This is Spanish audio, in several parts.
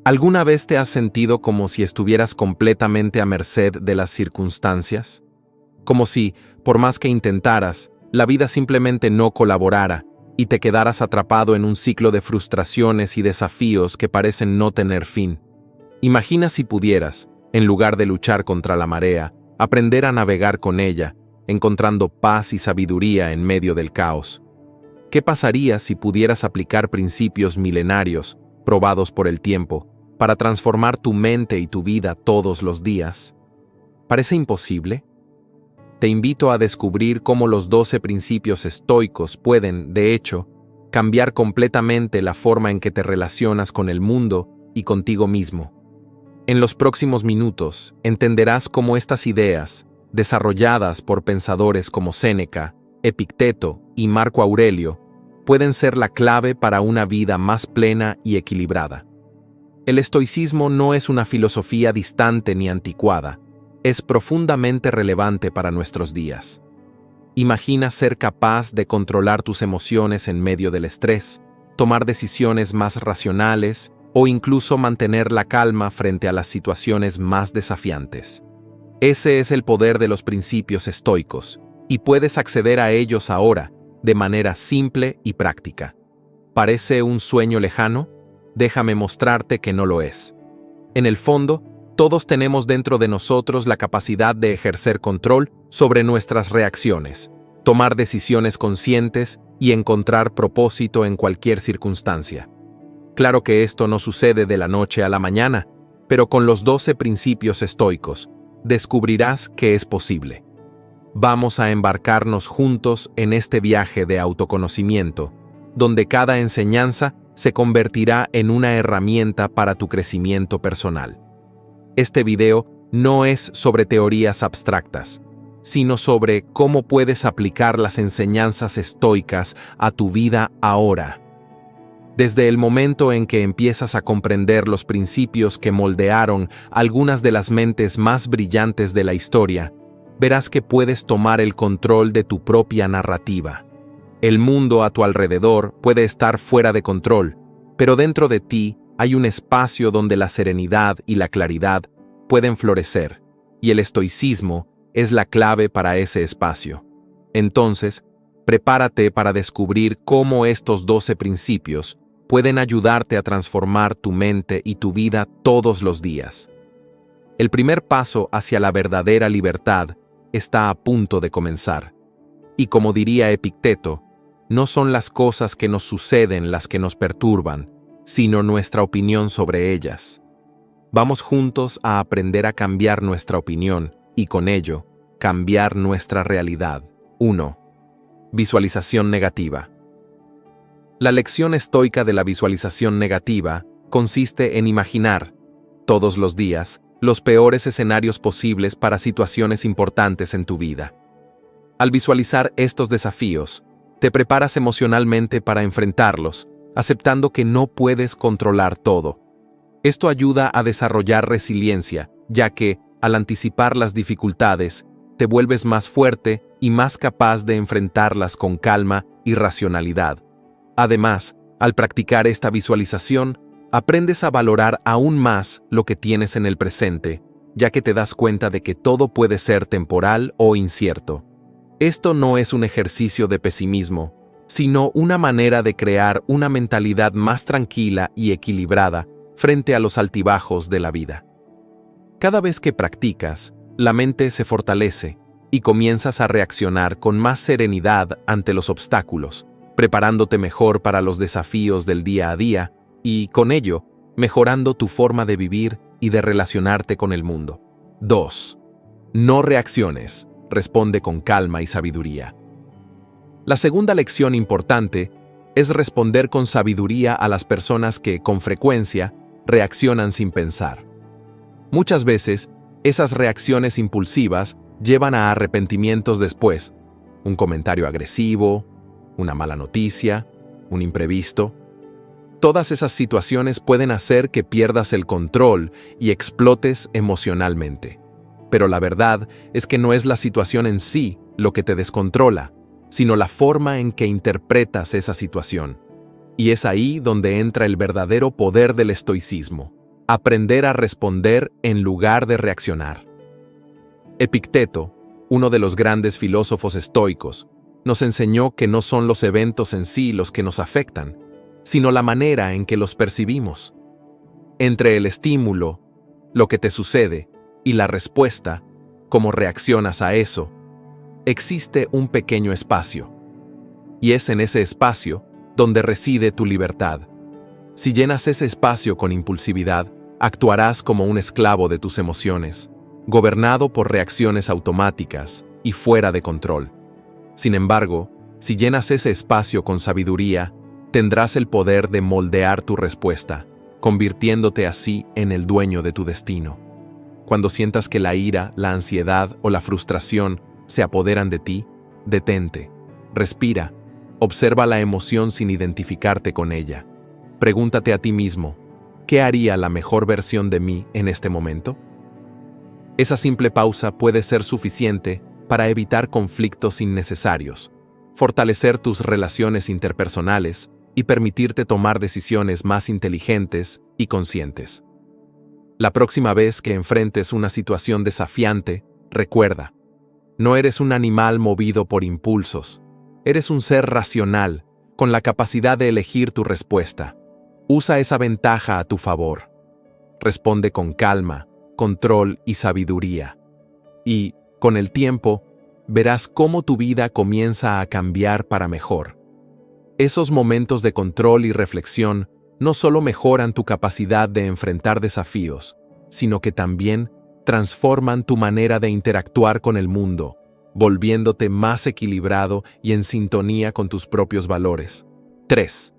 ¿Alguna vez te has sentido como si estuvieras completamente a merced de las circunstancias? Como si, por más que intentaras, la vida simplemente no colaborara y te quedaras atrapado en un ciclo de frustraciones y desafíos que parecen no tener fin. Imagina si pudieras, en lugar de luchar contra la marea, aprender a navegar con ella, encontrando paz y sabiduría en medio del caos. ¿Qué pasaría si pudieras aplicar principios milenarios, probados por el tiempo, para transformar tu mente y tu vida todos los días? ¿Parece imposible? Te invito a descubrir cómo los 12 principios estoicos pueden, de hecho, cambiar completamente la forma en que te relacionas con el mundo y contigo mismo. En los próximos minutos entenderás cómo estas ideas, desarrolladas por pensadores como Séneca, Epicteto y Marco Aurelio, pueden ser la clave para una vida más plena y equilibrada. El estoicismo no es una filosofía distante ni anticuada, es profundamente relevante para nuestros días. Imagina ser capaz de controlar tus emociones en medio del estrés, tomar decisiones más racionales o incluso mantener la calma frente a las situaciones más desafiantes. Ese es el poder de los principios estoicos, y puedes acceder a ellos ahora, de manera simple y práctica. ¿Parece un sueño lejano? Déjame mostrarte que no lo es. En el fondo, todos tenemos dentro de nosotros la capacidad de ejercer control sobre nuestras reacciones, tomar decisiones conscientes y encontrar propósito en cualquier circunstancia. Claro que esto no sucede de la noche a la mañana, pero con los 12 principios estoicos, descubrirás que es posible. Vamos a embarcarnos juntos en este viaje de autoconocimiento, donde cada enseñanza se convertirá en una herramienta para tu crecimiento personal. Este video no es sobre teorías abstractas, sino sobre cómo puedes aplicar las enseñanzas estoicas a tu vida ahora. Desde el momento en que empiezas a comprender los principios que moldearon algunas de las mentes más brillantes de la historia, verás que puedes tomar el control de tu propia narrativa. El mundo a tu alrededor puede estar fuera de control, pero dentro de ti hay un espacio donde la serenidad y la claridad pueden florecer, y el estoicismo es la clave para ese espacio. Entonces, prepárate para descubrir cómo estos 12 principios pueden ayudarte a transformar tu mente y tu vida todos los días. El primer paso hacia la verdadera libertad está a punto de comenzar. Y como diría Epicteto, no son las cosas que nos suceden las que nos perturban, sino nuestra opinión sobre ellas. Vamos juntos a aprender a cambiar nuestra opinión y con ello, cambiar nuestra realidad. 1. Visualización negativa. La lección estoica de la visualización negativa consiste en imaginar, todos los días, los peores escenarios posibles para situaciones importantes en tu vida. Al visualizar estos desafíos, te preparas emocionalmente para enfrentarlos, aceptando que no puedes controlar todo. Esto ayuda a desarrollar resiliencia, ya que, al anticipar las dificultades, te vuelves más fuerte y más capaz de enfrentarlas con calma y racionalidad. Además, al practicar esta visualización, aprendes a valorar aún más lo que tienes en el presente, ya que te das cuenta de que todo puede ser temporal o incierto. Esto no es un ejercicio de pesimismo, sino una manera de crear una mentalidad más tranquila y equilibrada frente a los altibajos de la vida. Cada vez que practicas, la mente se fortalece y comienzas a reaccionar con más serenidad ante los obstáculos, preparándote mejor para los desafíos del día a día y, con ello, mejorando tu forma de vivir y de relacionarte con el mundo. 2. No reacciones. Responde con calma y sabiduría. La segunda lección importante es responder con sabiduría a las personas que, con frecuencia, reaccionan sin pensar. Muchas veces, esas reacciones impulsivas llevan a arrepentimientos después, un comentario agresivo, una mala noticia, un imprevisto. Todas esas situaciones pueden hacer que pierdas el control y explotes emocionalmente. Pero la verdad es que no es la situación en sí lo que te descontrola, sino la forma en que interpretas esa situación. Y es ahí donde entra el verdadero poder del estoicismo. Aprender a responder en lugar de reaccionar. Epicteto, uno de los grandes filósofos estoicos, nos enseñó que no son los eventos en sí los que nos afectan, sino la manera en que los percibimos. Entre el estímulo, lo que te sucede, y la respuesta, cómo reaccionas a eso, existe un pequeño espacio. Y es en ese espacio donde reside tu libertad. Si llenas ese espacio con impulsividad, actuarás como un esclavo de tus emociones, gobernado por reacciones automáticas y fuera de control. Sin embargo, si llenas ese espacio con sabiduría, tendrás el poder de moldear tu respuesta, convirtiéndote así en el dueño de tu destino. Cuando sientas que la ira, la ansiedad o la frustración se apoderan de ti, detente, respira, observa la emoción sin identificarte con ella. Pregúntate a ti mismo, ¿qué haría la mejor versión de mí en este momento? Esa simple pausa puede ser suficiente para evitar conflictos innecesarios, fortalecer tus relaciones interpersonales y permitirte tomar decisiones más inteligentes y conscientes. La próxima vez que enfrentes una situación desafiante, recuerda, no eres un animal movido por impulsos, eres un ser racional, con la capacidad de elegir tu respuesta. Usa esa ventaja a tu favor. Responde con calma, control y sabiduría. Y, con el tiempo, verás cómo tu vida comienza a cambiar para mejor. Esos momentos de control y reflexión no solo mejoran tu capacidad de enfrentar desafíos, sino que también transforman tu manera de interactuar con el mundo, volviéndote más equilibrado y en sintonía con tus propios valores. 3.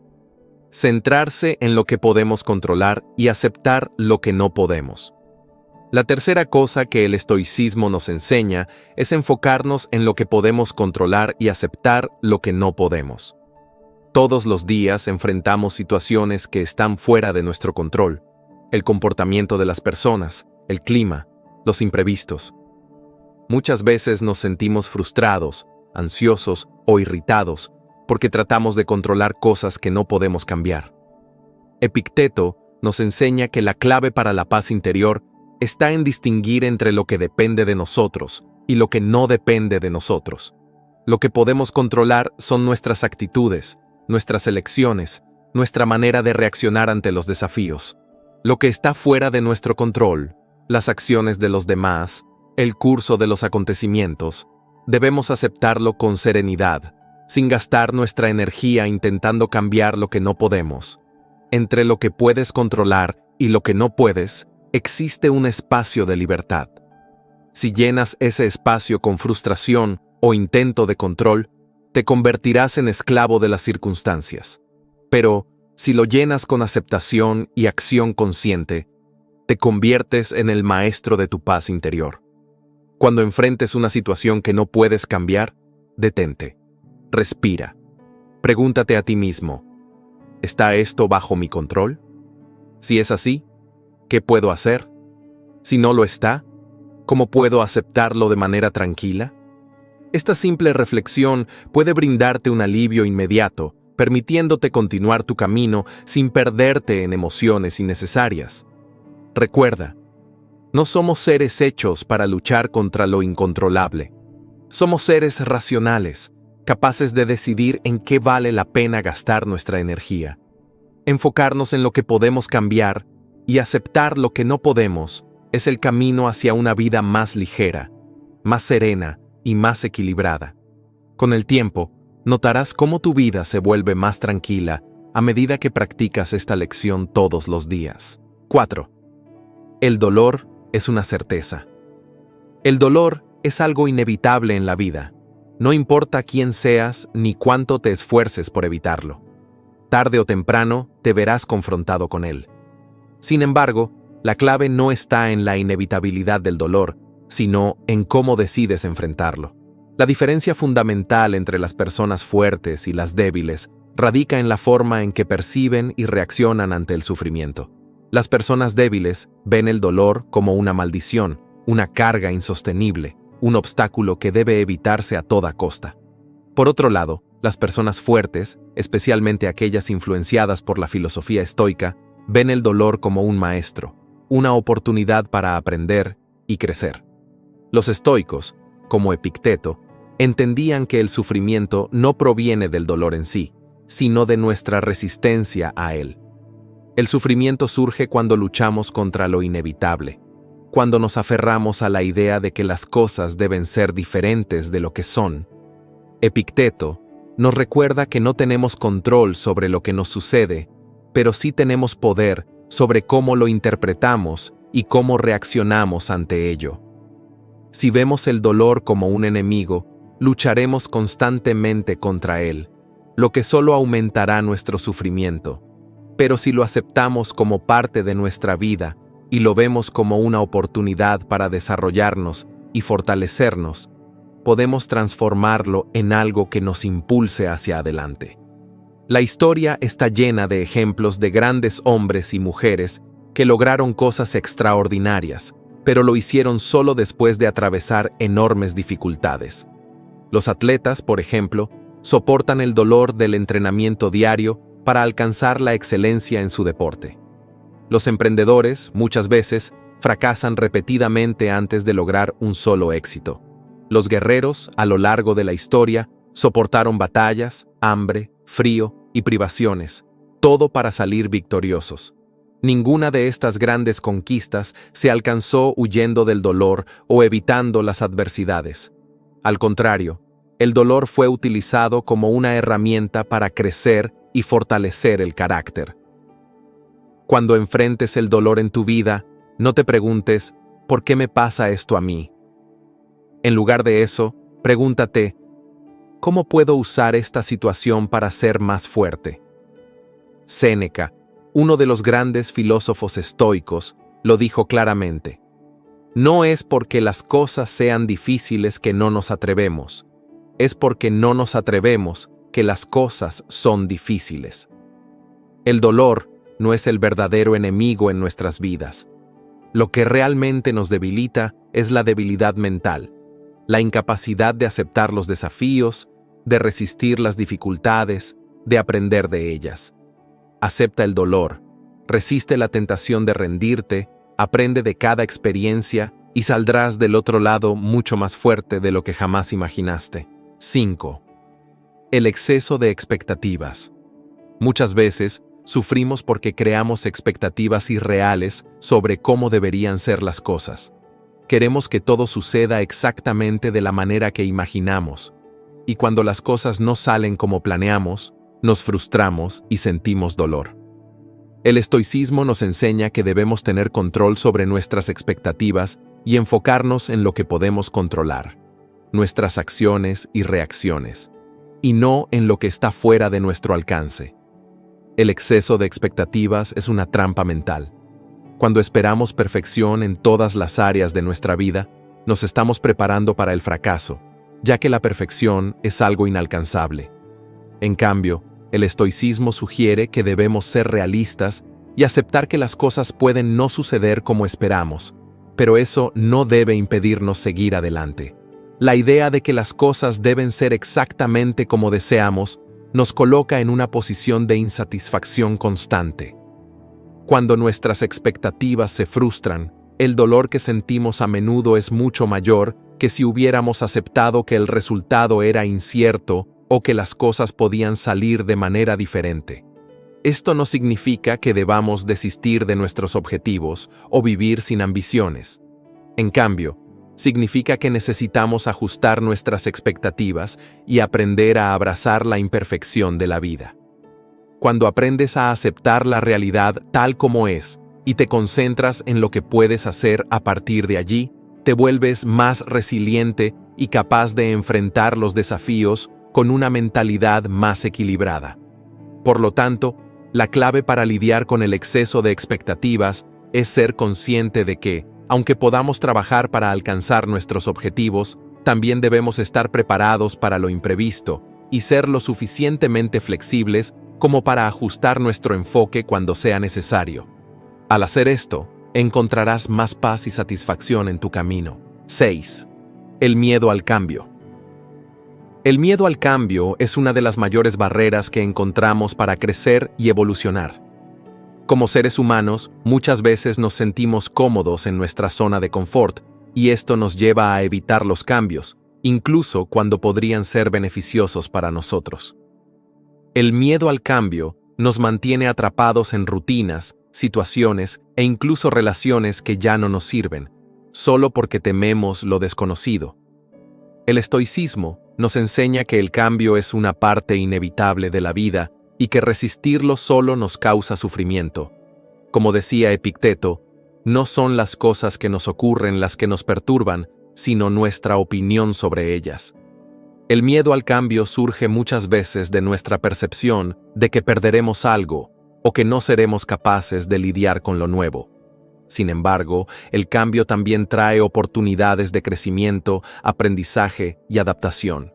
Centrarse en lo que podemos controlar y aceptar lo que no podemos. La tercera cosa que el estoicismo nos enseña es enfocarnos en lo que podemos controlar y aceptar lo que no podemos. Todos los días enfrentamos situaciones que están fuera de nuestro control: el comportamiento de las personas, el clima, los imprevistos. Muchas veces nos sentimos frustrados, ansiosos o irritados porque tratamos de controlar cosas que no podemos cambiar. Epicteto nos enseña que la clave para la paz interior está en distinguir entre lo que depende de nosotros y lo que no depende de nosotros. Lo que podemos controlar son nuestras actitudes, nuestras elecciones, nuestra manera de reaccionar ante los desafíos. Lo que está fuera de nuestro control, las acciones de los demás, el curso de los acontecimientos, debemos aceptarlo con serenidad, sin gastar nuestra energía intentando cambiar lo que no podemos. Entre lo que puedes controlar y lo que no puedes, existe un espacio de libertad. Si llenas ese espacio con frustración o intento de control, te convertirás en esclavo de las circunstancias. Pero, si lo llenas con aceptación y acción consciente, te conviertes en el maestro de tu paz interior. Cuando enfrentes una situación que no puedes cambiar, detente. Respira. Pregúntate a ti mismo, ¿está esto bajo mi control? Si es así, ¿qué puedo hacer? Si no lo está, ¿cómo puedo aceptarlo de manera tranquila? Esta simple reflexión puede brindarte un alivio inmediato, permitiéndote continuar tu camino sin perderte en emociones innecesarias. Recuerda, no somos seres hechos para luchar contra lo incontrolable. Somos seres racionales, capaces de decidir en qué vale la pena gastar nuestra energía. Enfocarnos en lo que podemos cambiar y aceptar lo que no podemos es el camino hacia una vida más ligera, más serena y más equilibrada. Con el tiempo, notarás cómo tu vida se vuelve más tranquila a medida que practicas esta lección todos los días. 4. El dolor es una certeza. El dolor es algo inevitable en la vida. No importa quién seas ni cuánto te esfuerces por evitarlo. Tarde o temprano te verás confrontado con él. Sin embargo, la clave no está en la inevitabilidad del dolor, sino en cómo decides enfrentarlo. La diferencia fundamental entre las personas fuertes y las débiles radica en la forma en que perciben y reaccionan ante el sufrimiento. Las personas débiles ven el dolor como una maldición, una carga insostenible, un obstáculo que debe evitarse a toda costa. Por otro lado, las personas fuertes, especialmente aquellas influenciadas por la filosofía estoica, ven el dolor como un maestro, una oportunidad para aprender y crecer. Los estoicos, como Epicteto, entendían que el sufrimiento no proviene del dolor en sí, sino de nuestra resistencia a él. El sufrimiento surge cuando luchamos contra lo inevitable, cuando nos aferramos a la idea de que las cosas deben ser diferentes de lo que son. Epicteto nos recuerda que no tenemos control sobre lo que nos sucede, pero sí tenemos poder sobre cómo lo interpretamos y cómo reaccionamos ante ello. Si vemos el dolor como un enemigo, lucharemos constantemente contra él, lo que solo aumentará nuestro sufrimiento. Pero si lo aceptamos como parte de nuestra vida y lo vemos como una oportunidad para desarrollarnos y fortalecernos, podemos transformarlo en algo que nos impulse hacia adelante. La historia está llena de ejemplos de grandes hombres y mujeres que lograron cosas extraordinarias, pero lo hicieron solo después de atravesar enormes dificultades. Los atletas, por ejemplo, soportan el dolor del entrenamiento diario para alcanzar la excelencia en su deporte. Los emprendedores, muchas veces, fracasan repetidamente antes de lograr un solo éxito. Los guerreros, a lo largo de la historia, soportaron batallas, hambre, frío y privaciones, todo para salir victoriosos. Ninguna de estas grandes conquistas se alcanzó huyendo del dolor o evitando las adversidades. Al contrario, el dolor fue utilizado como una herramienta para crecer y fortalecer el carácter. Cuando enfrentes el dolor en tu vida, no te preguntes, ¿por qué me pasa esto a mí? En lugar de eso, pregúntate, ¿cómo puedo usar esta situación para ser más fuerte? Séneca, uno de los grandes filósofos estoicos, lo dijo claramente. No es porque las cosas sean difíciles que no nos atrevemos, es porque no nos atrevemos que las cosas son difíciles. El dolor no es el verdadero enemigo en nuestras vidas. Lo que realmente nos debilita es la debilidad mental, la incapacidad de aceptar los desafíos, de resistir las dificultades, de aprender de ellas. Acepta el dolor, resiste la tentación de rendirte, aprende de cada experiencia y saldrás del otro lado mucho más fuerte de lo que jamás imaginaste. 5. El exceso de expectativas. Muchas veces sufrimos porque creamos expectativas irreales sobre cómo deberían ser las cosas. Queremos que todo suceda exactamente de la manera que imaginamos, y cuando las cosas no salen como planeamos, nos frustramos y sentimos dolor. El estoicismo nos enseña que debemos tener control sobre nuestras expectativas y enfocarnos en lo que podemos controlar, nuestras acciones y reacciones, y no en lo que está fuera de nuestro alcance. El exceso de expectativas es una trampa mental. Cuando esperamos perfección en todas las áreas de nuestra vida, nos estamos preparando para el fracaso, ya que la perfección es algo inalcanzable. En cambio, el estoicismo sugiere que debemos ser realistas y aceptar que las cosas pueden no suceder como esperamos, pero eso no debe impedirnos seguir adelante. La idea de que las cosas deben ser exactamente como deseamos nos coloca en una posición de insatisfacción constante. Cuando nuestras expectativas se frustran, el dolor que sentimos a menudo es mucho mayor que si hubiéramos aceptado que el resultado era incierto o que las cosas podían salir de manera diferente. Esto no significa que debamos desistir de nuestros objetivos o vivir sin ambiciones. En cambio, significa que necesitamos ajustar nuestras expectativas y aprender a abrazar la imperfección de la vida. Cuando aprendes a aceptar la realidad tal como es y te concentras en lo que puedes hacer a partir de allí, te vuelves más resiliente y capaz de enfrentar los desafíos con una mentalidad más equilibrada. Por lo tanto, la clave para lidiar con el exceso de expectativas es ser consciente de que, aunque podamos trabajar para alcanzar nuestros objetivos, también debemos estar preparados para lo imprevisto y ser lo suficientemente flexibles como para ajustar nuestro enfoque cuando sea necesario. Al hacer esto, encontrarás más paz y satisfacción en tu camino. 6. El miedo al cambio. El miedo al cambio es una de las mayores barreras que encontramos para crecer y evolucionar. Como seres humanos, muchas veces nos sentimos cómodos en nuestra zona de confort, y esto nos lleva a evitar los cambios, incluso cuando podrían ser beneficiosos para nosotros. El miedo al cambio nos mantiene atrapados en rutinas, situaciones e incluso relaciones que ya no nos sirven, solo porque tememos lo desconocido. El estoicismo nos enseña que el cambio es una parte inevitable de la vida y que resistirlo solo nos causa sufrimiento. Como decía Epicteto, no son las cosas que nos ocurren las que nos perturban, sino nuestra opinión sobre ellas. El miedo al cambio surge muchas veces de nuestra percepción de que perderemos algo o que no seremos capaces de lidiar con lo nuevo. Sin embargo, el cambio también trae oportunidades de crecimiento, aprendizaje y adaptación.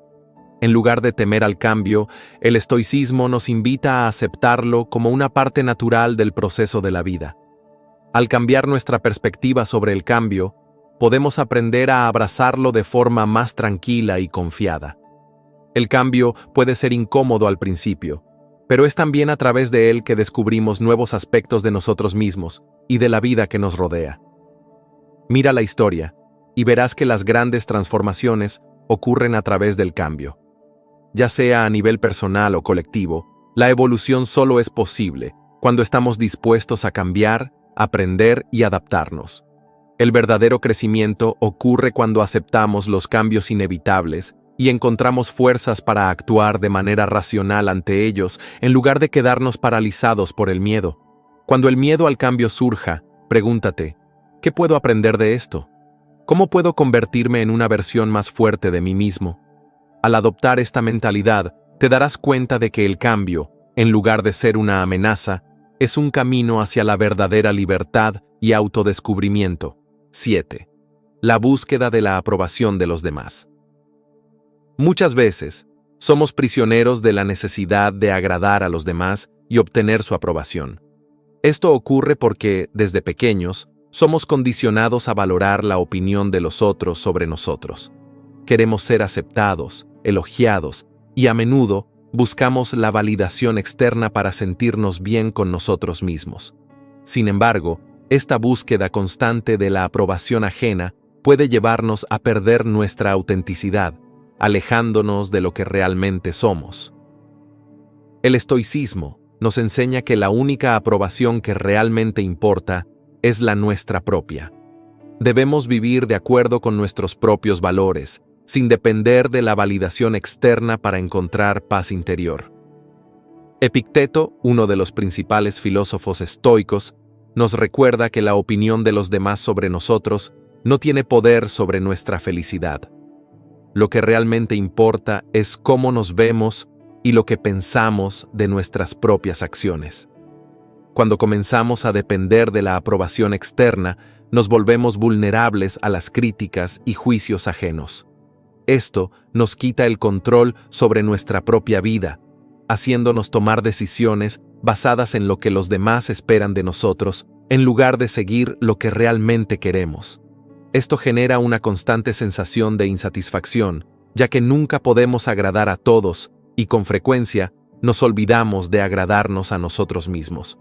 En lugar de temer al cambio, el estoicismo nos invita a aceptarlo como una parte natural del proceso de la vida. Al cambiar nuestra perspectiva sobre el cambio, podemos aprender a abrazarlo de forma más tranquila y confiada. El cambio puede ser incómodo al principio, pero es también a través de él que descubrimos nuevos aspectos de nosotros mismos y de la vida que nos rodea. Mira la historia y verás que las grandes transformaciones ocurren a través del cambio. Ya sea a nivel personal o colectivo, la evolución solo es posible cuando estamos dispuestos a cambiar, aprender y adaptarnos. El verdadero crecimiento ocurre cuando aceptamos los cambios inevitables y encontramos fuerzas para actuar de manera racional ante ellos en lugar de quedarnos paralizados por el miedo. Cuando el miedo al cambio surja, pregúntate, ¿qué puedo aprender de esto? ¿Cómo puedo convertirme en una versión más fuerte de mí mismo? Al adoptar esta mentalidad, te darás cuenta de que el cambio, en lugar de ser una amenaza, es un camino hacia la verdadera libertad y autodescubrimiento. 7. La búsqueda de la aprobación de los demás. Muchas veces, somos prisioneros de la necesidad de agradar a los demás y obtener su aprobación. Esto ocurre porque, desde pequeños, somos condicionados a valorar la opinión de los otros sobre nosotros. Queremos ser aceptados, elogiados, y a menudo buscamos la validación externa para sentirnos bien con nosotros mismos. Sin embargo, esta búsqueda constante de la aprobación ajena puede llevarnos a perder nuestra autenticidad, alejándonos de lo que realmente somos. El estoicismo nos enseña que la única aprobación que realmente importa es la nuestra propia. Debemos vivir de acuerdo con nuestros propios valores, sin depender de la validación externa para encontrar paz interior. Epicteto, uno de los principales filósofos estoicos, nos recuerda que la opinión de los demás sobre nosotros no tiene poder sobre nuestra felicidad. Lo que realmente importa es cómo nos vemos y lo que pensamos de nuestras propias acciones. Cuando comenzamos a depender de la aprobación externa, nos volvemos vulnerables a las críticas y juicios ajenos. Esto nos quita el control sobre nuestra propia vida, haciéndonos tomar decisiones basadas en lo que los demás esperan de nosotros, en lugar de seguir lo que realmente queremos. Esto genera una constante sensación de insatisfacción, ya que nunca podemos agradar a todos y con frecuencia nos olvidamos de agradarnos a nosotros mismos.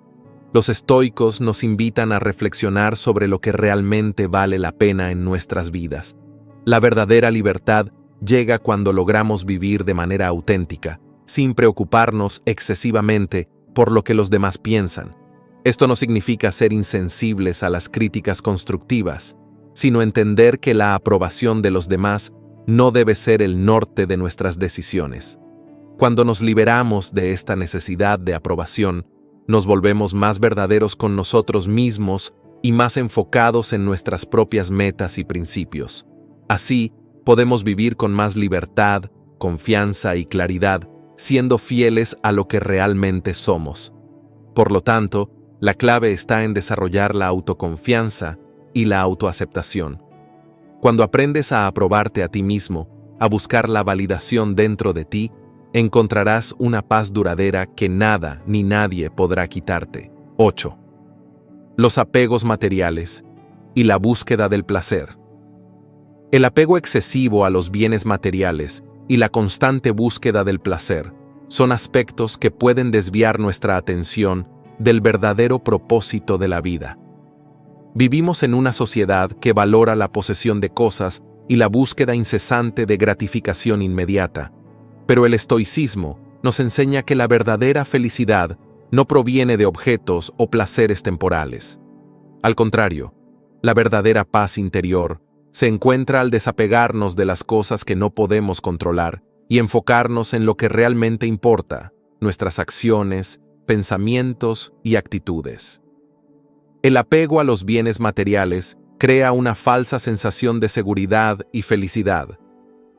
Los estoicos nos invitan a reflexionar sobre lo que realmente vale la pena en nuestras vidas. La verdadera libertad llega cuando logramos vivir de manera auténtica, sin preocuparnos excesivamente por lo que los demás piensan. Esto no significa ser insensibles a las críticas constructivas, sino entender que la aprobación de los demás no debe ser el norte de nuestras decisiones. Cuando nos liberamos de esta necesidad de aprobación, nos volvemos más verdaderos con nosotros mismos y más enfocados en nuestras propias metas y principios. Así, podemos vivir con más libertad, confianza y claridad, siendo fieles a lo que realmente somos. Por lo tanto, la clave está en desarrollar la autoconfianza y la autoaceptación. Cuando aprendes a aprobarte a ti mismo, a buscar la validación dentro de ti, encontrarás una paz duradera que nada ni nadie podrá quitarte. 8. Los apegos materiales y la búsqueda del placer. El apego excesivo a los bienes materiales y la constante búsqueda del placer son aspectos que pueden desviar nuestra atención del verdadero propósito de la vida. Vivimos en una sociedad que valora la posesión de cosas y la búsqueda incesante de gratificación inmediata, pero el estoicismo nos enseña que la verdadera felicidad no proviene de objetos o placeres temporales. Al contrario, la verdadera paz interior se encuentra al desapegarnos de las cosas que no podemos controlar y enfocarnos en lo que realmente importa, nuestras acciones, pensamientos y actitudes. El apego a los bienes materiales crea una falsa sensación de seguridad y felicidad,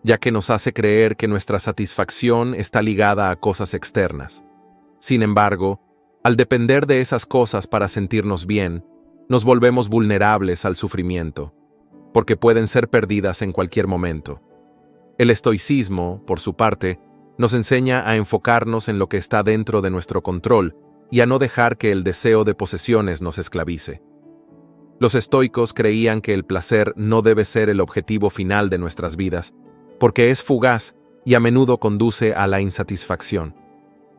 ya que nos hace creer que nuestra satisfacción está ligada a cosas externas. Sin embargo, al depender de esas cosas para sentirnos bien, nos volvemos vulnerables al sufrimiento, porque pueden ser perdidas en cualquier momento. El estoicismo, por su parte, nos enseña a enfocarnos en lo que está dentro de nuestro control y a no dejar que el deseo de posesiones nos esclavice. Los estoicos creían que el placer no debe ser el objetivo final de nuestras vidas, porque es fugaz y a menudo conduce a la insatisfacción.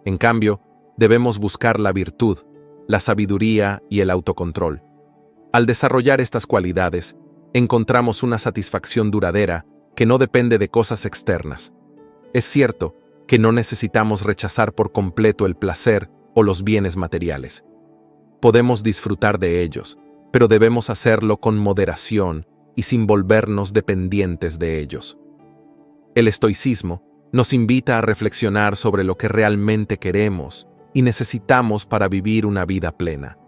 En cambio, debemos buscar la virtud, la sabiduría y el autocontrol. Al desarrollar estas cualidades, encontramos una satisfacción duradera que no depende de cosas externas. Es cierto que no necesitamos rechazar por completo el placer o los bienes materiales. Podemos disfrutar de ellos, pero debemos hacerlo con moderación y sin volvernos dependientes de ellos. El estoicismo nos invita a reflexionar sobre lo que realmente queremos y necesitamos para vivir una vida plena.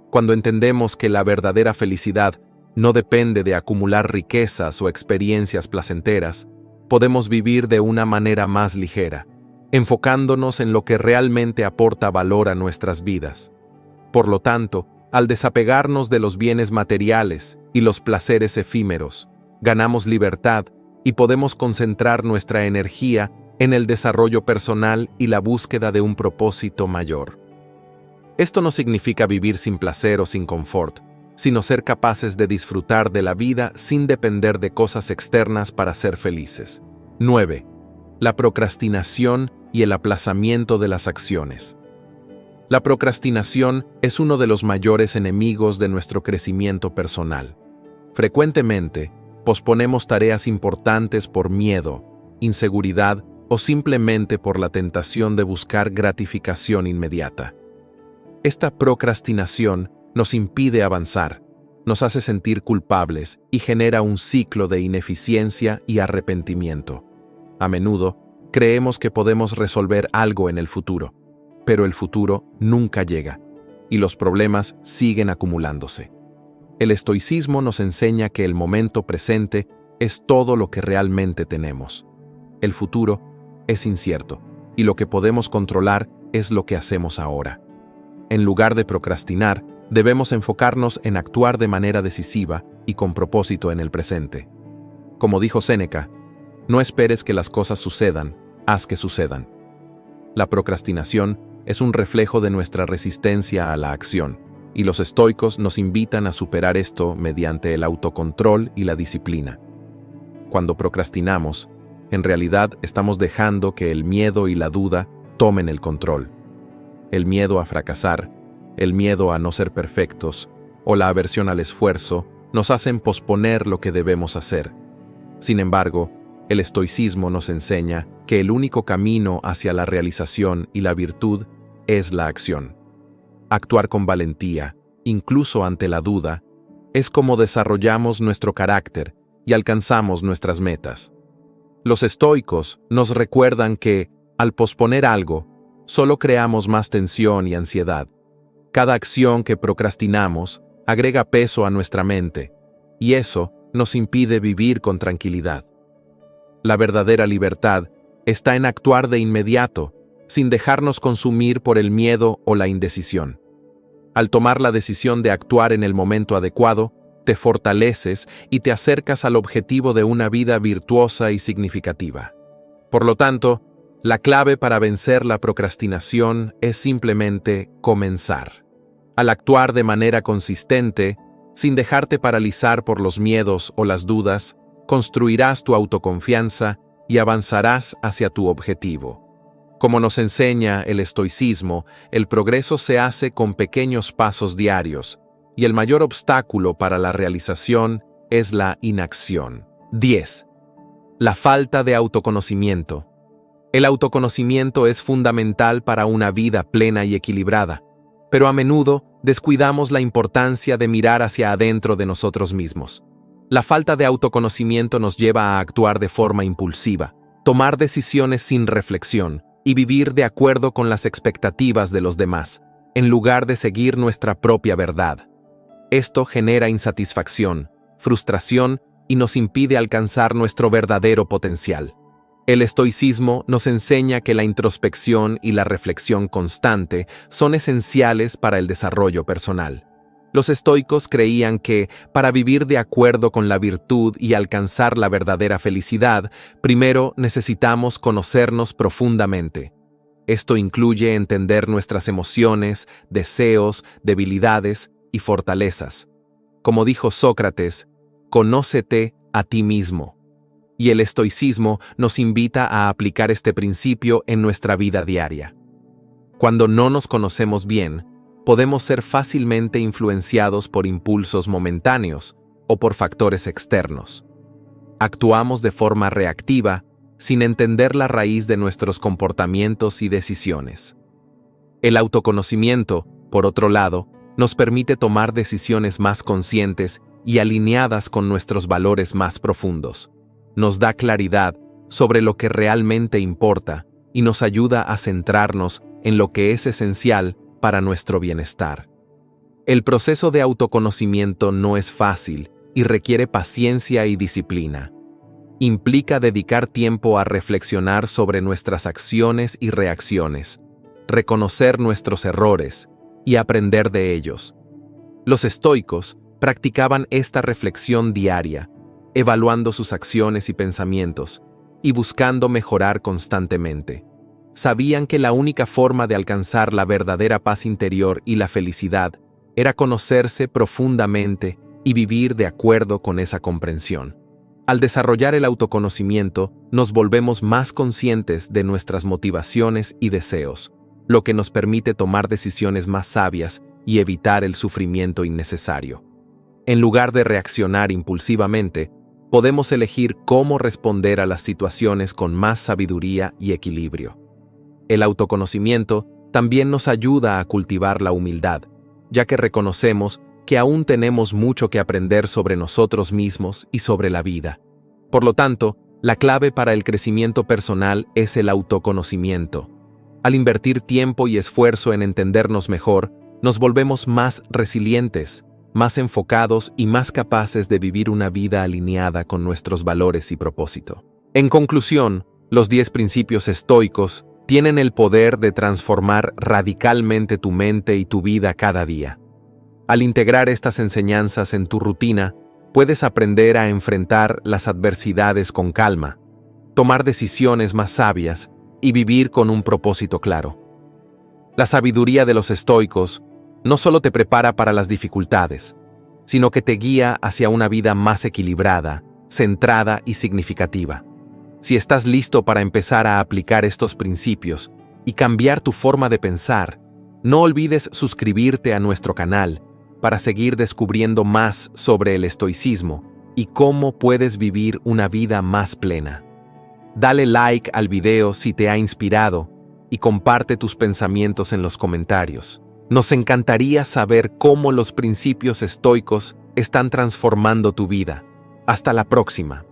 Cuando entendemos que la verdadera felicidad no depende de acumular riquezas o experiencias placenteras, podemos vivir de una manera más ligera, enfocándonos en lo que realmente aporta valor a nuestras vidas. Por lo tanto, al desapegarnos de los bienes materiales y los placeres efímeros, ganamos libertad y podemos concentrar nuestra energía en el desarrollo personal y la búsqueda de un propósito mayor. Esto no significa vivir sin placer o sin confort, sino ser capaces de disfrutar de la vida sin depender de cosas externas para ser felices. 9. La procrastinación y el aplazamiento de las acciones. La procrastinación es uno de los mayores enemigos de nuestro crecimiento personal. Frecuentemente, posponemos tareas importantes por miedo, inseguridad o simplemente por la tentación de buscar gratificación inmediata. Esta procrastinación nos impide avanzar, nos hace sentir culpables y genera un ciclo de ineficiencia y arrepentimiento. A menudo, creemos que podemos resolver algo en el futuro, pero el futuro nunca llega, y los problemas siguen acumulándose. El estoicismo nos enseña que el momento presente es todo lo que realmente tenemos. El futuro es incierto, y lo que podemos controlar es lo que hacemos ahora. En lugar de procrastinar, debemos enfocarnos en actuar de manera decisiva y con propósito en el presente. Como dijo Séneca, no esperes que las cosas sucedan, haz que sucedan. La procrastinación es un reflejo de nuestra resistencia a la acción, y los estoicos nos invitan a superar esto mediante el autocontrol y la disciplina. Cuando procrastinamos, en realidad estamos dejando que el miedo y la duda tomen el control. El miedo a fracasar, el miedo a no ser perfectos o la aversión al esfuerzo nos hacen posponer lo que debemos hacer. Sin embargo, el estoicismo nos enseña que el único camino hacia la realización y la virtud es la acción. Actuar con valentía, incluso ante la duda, es como desarrollamos nuestro carácter y alcanzamos nuestras metas. Los estoicos nos recuerdan que, al posponer algo, solo creamos más tensión y ansiedad. Cada acción que procrastinamos agrega peso a nuestra mente, y eso nos impide vivir con tranquilidad. La verdadera libertad está en actuar de inmediato, sin dejarnos consumir por el miedo o la indecisión. Al tomar la decisión de actuar en el momento adecuado, te fortaleces y te acercas al objetivo de una vida virtuosa y significativa. Por lo tanto, la clave para vencer la procrastinación es simplemente comenzar. Al actuar de manera consistente, sin dejarte paralizar por los miedos o las dudas, construirás tu autoconfianza y avanzarás hacia tu objetivo. Como nos enseña el estoicismo, el progreso se hace con pequeños pasos diarios, y el mayor obstáculo para la realización es la inacción. 10. La falta de autoconocimiento. El autoconocimiento es fundamental para una vida plena y equilibrada, pero a menudo descuidamos la importancia de mirar hacia adentro de nosotros mismos. La falta de autoconocimiento nos lleva a actuar de forma impulsiva, tomar decisiones sin reflexión y vivir de acuerdo con las expectativas de los demás, en lugar de seguir nuestra propia verdad. Esto genera insatisfacción, frustración y nos impide alcanzar nuestro verdadero potencial. El estoicismo nos enseña que la introspección y la reflexión constante son esenciales para el desarrollo personal. Los estoicos creían que, para vivir de acuerdo con la virtud y alcanzar la verdadera felicidad, primero necesitamos conocernos profundamente. Esto incluye entender nuestras emociones, deseos, debilidades y fortalezas. Como dijo Sócrates, «Conócete a ti mismo». Y el estoicismo nos invita a aplicar este principio en nuestra vida diaria. Cuando no nos conocemos bien, podemos ser fácilmente influenciados por impulsos momentáneos o por factores externos. Actuamos de forma reactiva, sin entender la raíz de nuestros comportamientos y decisiones. El autoconocimiento, por otro lado, nos permite tomar decisiones más conscientes y alineadas con nuestros valores más profundos. Nos da claridad sobre lo que realmente importa y nos ayuda a centrarnos en lo que es esencial para nuestro bienestar. El proceso de autoconocimiento no es fácil y requiere paciencia y disciplina. Implica dedicar tiempo a reflexionar sobre nuestras acciones y reacciones, reconocer nuestros errores y aprender de ellos. Los estoicos practicaban esta reflexión diaria, evaluando sus acciones y pensamientos, y buscando mejorar constantemente. Sabían que la única forma de alcanzar la verdadera paz interior y la felicidad era conocerse profundamente y vivir de acuerdo con esa comprensión. Al desarrollar el autoconocimiento, nos volvemos más conscientes de nuestras motivaciones y deseos, lo que nos permite tomar decisiones más sabias y evitar el sufrimiento innecesario. En lugar de reaccionar impulsivamente, podemos elegir cómo responder a las situaciones con más sabiduría y equilibrio. El autoconocimiento también nos ayuda a cultivar la humildad, ya que reconocemos que aún tenemos mucho que aprender sobre nosotros mismos y sobre la vida. Por lo tanto, la clave para el crecimiento personal es el autoconocimiento. Al invertir tiempo y esfuerzo en entendernos mejor, nos volvemos más resilientes, más enfocados y más capaces de vivir una vida alineada con nuestros valores y propósito. En conclusión, los 10 principios estoicos tienen el poder de transformar radicalmente tu mente y tu vida cada día. Al integrar estas enseñanzas en tu rutina, puedes aprender a enfrentar las adversidades con calma, tomar decisiones más sabias y vivir con un propósito claro. La sabiduría de los estoicos no solo te prepara para las dificultades, sino que te guía hacia una vida más equilibrada, centrada y significativa. Si estás listo para empezar a aplicar estos principios y cambiar tu forma de pensar, no olvides suscribirte a nuestro canal para seguir descubriendo más sobre el estoicismo y cómo puedes vivir una vida más plena. Dale like al video si te ha inspirado y comparte tus pensamientos en los comentarios. Nos encantaría saber cómo los principios estoicos están transformando tu vida. Hasta la próxima.